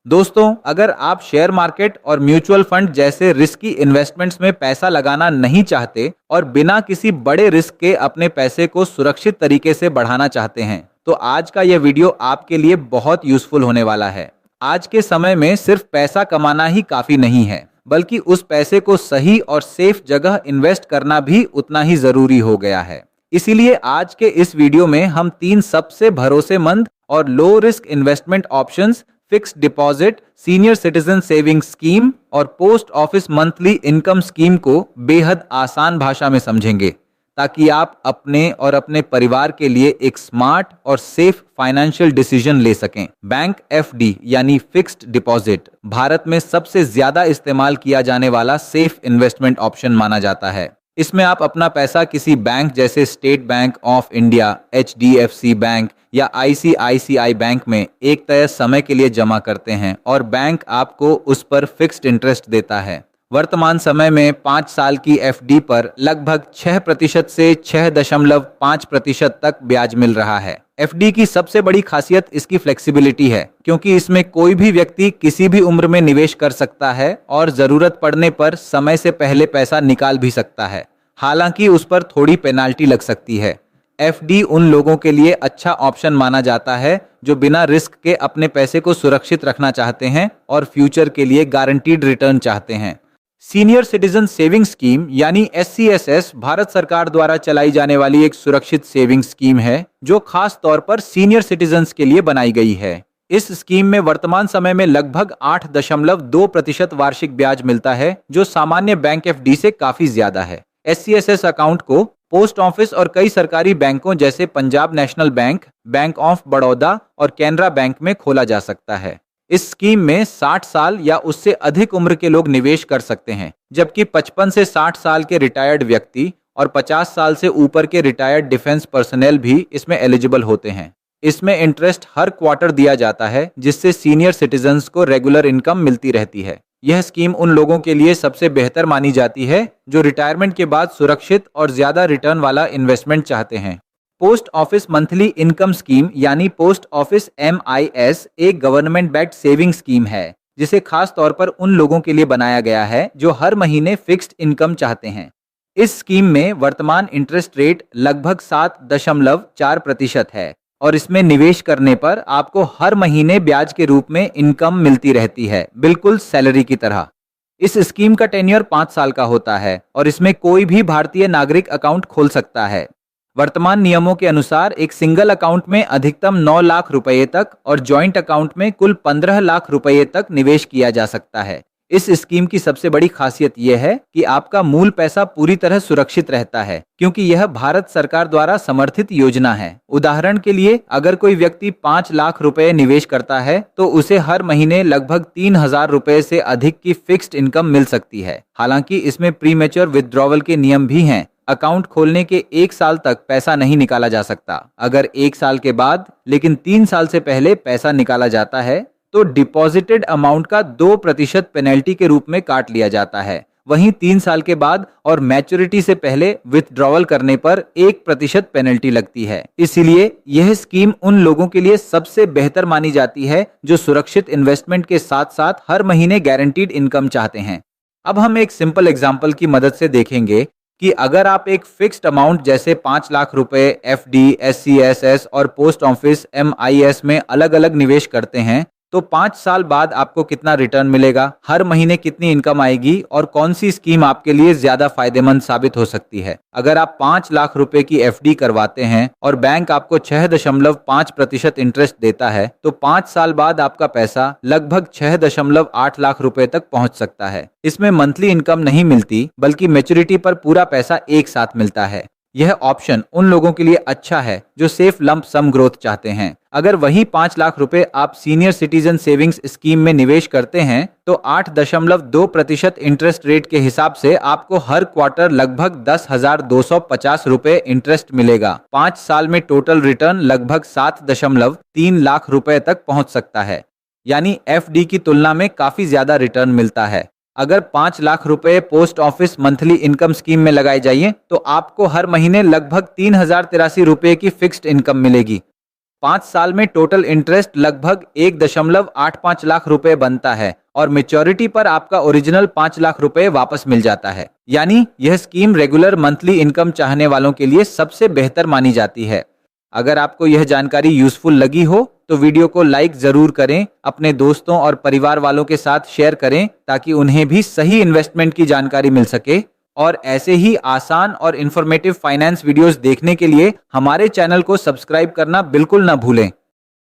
दोस्तों, अगर आप शेयर मार्केट और म्यूचुअल फंड जैसे रिस्की इन्वेस्टमेंट्स में पैसा लगाना नहीं चाहते और बिना किसी बड़े रिस्क के अपने पैसे को सुरक्षित तरीके से बढ़ाना चाहते हैं, तो आज का यह वीडियो आपके लिए बहुत यूजफुल होने वाला है। आज के समय में सिर्फ पैसा कमाना ही काफी नहीं है, बल्कि उस पैसे को सही और सेफ जगह इन्वेस्ट करना भी उतना ही जरूरी हो गया है। इसीलिए आज के इस वीडियो में हम 3 सबसे भरोसेमंद और low risk investment options, fixed deposit, senior citizen saving scheme और post office monthly income scheme को बेहद आसान भाषा में समझेंगे, ताकि आप अपने और अपने परिवार के लिए एक स्मार्ट और सेफ फाइनेंशियल डिसीजन ले सकें। बैंक एफडी यानी फिक्स्ड डिपॉजिट भारत में सबसे ज्यादा इस्तेमाल किया जाने वाला सेफ इन्वेस्टमेंट ऑप्शन माना जाता है। इसमें आप अपना पैसा किसी बैंक जैसे state bank of India, HDFC bank या आईसीआईसीआई बैंक में एक तय समय के लिए जमा करते हैं और बैंक आपको उस पर फिक्स्ड इंटरेस्ट देता है। वर्तमान समय में 5 साल की एफडी पर लगभग 6% से 6.5% तक ब्याज मिल रहा है। एफडी की सबसे बड़ी खासियत इसकी फ्लेक्सिबिलिटी है, क्योंकि इसमें कोई भी व्यक्ति किसी भी उम्र में निवेश कर सकता है और जरूरत पड़ने पर समय से पहले पैसा निकाल भी सकता है। हालांकि उस पर थोड़ी पेनाल्टी लग सकती है। एफडी उन लोगों के लिए अच्छा ऑप्शन माना जाता है जो बिना रिस्क के अपने पैसे को सुरक्षित रखना चाहते हैं और फ्यूचर के लिए गारंटीड रिटर्न चाहते हैं। सीनियर सिटीजन सेविंग स्कीम यानी एससीएसएस भारत सरकार द्वारा चलाई जाने वाली एक सुरक्षित सेविंग स्कीम है, जो खास तौर पर सीनियर सिटीजन्स के लिए बनाई गई है। इस स्कीम में वर्तमान समय में लगभग 8.2% वार्षिक ब्याज मिलता है, जो सामान्य बैंक एफडी से काफी ज्यादा है। एससीएसएस अकाउंट को पोस्ट ऑफिस और कई सरकारी बैंकों जैसे Punjab national bank, bank of Baroda और कैनरा बैंक में खोला जा सकता है। इस स्कीम में 60 साल या उससे अधिक उम्र के लोग निवेश कर सकते हैं, जबकि 55 से 60 साल के रिटायर्ड व्यक्ति और 50 साल से ऊपर के रिटायर्ड डिफेंस पर्सनल भी इसमें एलिजिबल होते हैं। इसमें इंटरेस्ट हर क्वार्टर दिया जाता है, जिससे सीनियर सिटीजन्स को रेगुलर इनकम मिलती रहती है। यह स्कीम उन लोगों के लिए सबसे बेहतर मानी जाती है जो रिटायरमेंट के बाद सुरक्षित और ज्यादा रिटर्न वाला इन्वेस्टमेंट चाहते हैं। Post office monthly income scheme यानी पोस्ट ऑफिस MIS एक गवर्नमेंट बैक्ड सेविंग स्कीम है, जिसे खास तौर पर उन लोगों के लिए बनाया गया है जो हर महीने फिक्स्ड इनकम चाहते हैं। इस स्कीम में वर्तमान इंटरेस्ट रेट लगभग 7.4% है और इसमें निवेश करने पर आपको हर महीने ब्याज के रूप में इनकम मिलती रहती है, बिल्कुल सैलरी की तरह। इस स्कीम का टेन्योर 5 साल का होता है और इसमें कोई भी भारतीय नागरिक अकाउंट खोल सकता है। वर्तमान नियमों के अनुसार एक सिंगल अकाउंट में अधिकतम 9 लाख रुपए तक और जॉइंट अकाउंट में कुल 15 लाख रुपए तक निवेश किया जा सकता है। इस स्कीम की सबसे बड़ी खासियत यह है कि आपका मूल पैसा पूरी तरह सुरक्षित रहता है, क्योंकि यह भारत सरकार द्वारा समर्थित योजना है। उदाहरण के लिए, अगर कोई व्यक्ति 5 लाख रुपए निवेश करता है तो उसे हर महीने लगभग 3,000 रुपए से अधिक की फिक्स्ड इनकम मिल सकती है। हालांकि इसमें प्रीमेच्योर विथड्रॉवल के नियम भी हैं। अकाउंट खोलने के 1 साल तक पैसा नहीं निकाला जा सकता। अगर 1 साल के बाद लेकिन 3 साल से पहले पैसा निकाला जाता है तो डिपॉजिटेड अमाउंट का 2% पेनल्टी के रूप में काट लिया जाता है। वहीं 3 साल के बाद और मैच्योरिटी से पहले विथड्रॉवल करने पर 1% पेनल्टी लगती है। इसीलिए यह स्कीम उन लोगों के लिए सबसे बेहतर मानी जाती है जो सुरक्षित इन्वेस्टमेंट के साथ साथ हर महीने गारंटीड इनकम चाहते हैं। अब हम एक सिंपल एग्जाम्पल की मदद से देखेंगे कि अगर आप एक फिक्स्ड अमाउंट जैसे 5 लाख रुपए एफडी, एससीएसएस और पोस्ट ऑफिस MIS में अलग अलग निवेश करते हैं तो 5 साल बाद आपको कितना रिटर्न मिलेगा, हर महीने कितनी इनकम आएगी और कौन सी स्कीम आपके लिए ज्यादा फायदेमंद साबित हो सकती है। अगर आप 5 लाख रुपए की एफडी करवाते हैं और बैंक आपको 6.5% इंटरेस्ट देता है तो 5 साल बाद आपका पैसा लगभग 6.8 लाख रुपए तक पहुंच सकता है। इसमें मंथली इनकम नहीं मिलती, बल्कि मैच्योरिटी पर पूरा पैसा एक साथ मिलता है। यह ऑप्शन उन लोगों के लिए अच्छा है जो सेफ लंप सम ग्रोथ चाहते हैं। अगर वही 5 लाख रुपए आप सीनियर सिटीजन सेविंग्स स्कीम में निवेश करते हैं तो 8.2% इंटरेस्ट रेट के हिसाब से आपको हर क्वार्टर लगभग 10,250 रुपए इंटरेस्ट मिलेगा। 5 साल में टोटल रिटर्न लगभग 7.3 लाख रुपए तक पहुंच सकता है, यानी एफडी की तुलना में काफी ज्यादा रिटर्न मिलता है। अगर 5 लाख रुपए post office monthly income scheme में लगाए जाइए तो आपको हर महीने लगभग 3,083 रुपए की फिक्स्ड इनकम मिलेगी। 5 साल में टोटल इंटरेस्ट लगभग 1.85 लाख रुपए बनता है और मेच्योरिटी पर आपका ओरिजिनल 5 लाख रुपए वापस मिल जाता है। यानी यह स्कीम रेगुलर मंथली इनकम चाहने वालों के लिए सबसे बेहतर मानी जाती है। अगर आपको यह जानकारी यूजफुल लगी हो तो वीडियो को लाइक जरूर करें, अपने दोस्तों और परिवार वालों के साथ शेयर करें ताकि उन्हें भी सही इन्वेस्टमेंट की जानकारी मिल सके। और ऐसे ही आसान और इंफॉर्मेटिव फाइनेंस वीडियोस देखने के लिए हमारे चैनल को सब्सक्राइब करना बिल्कुल ना भूलें।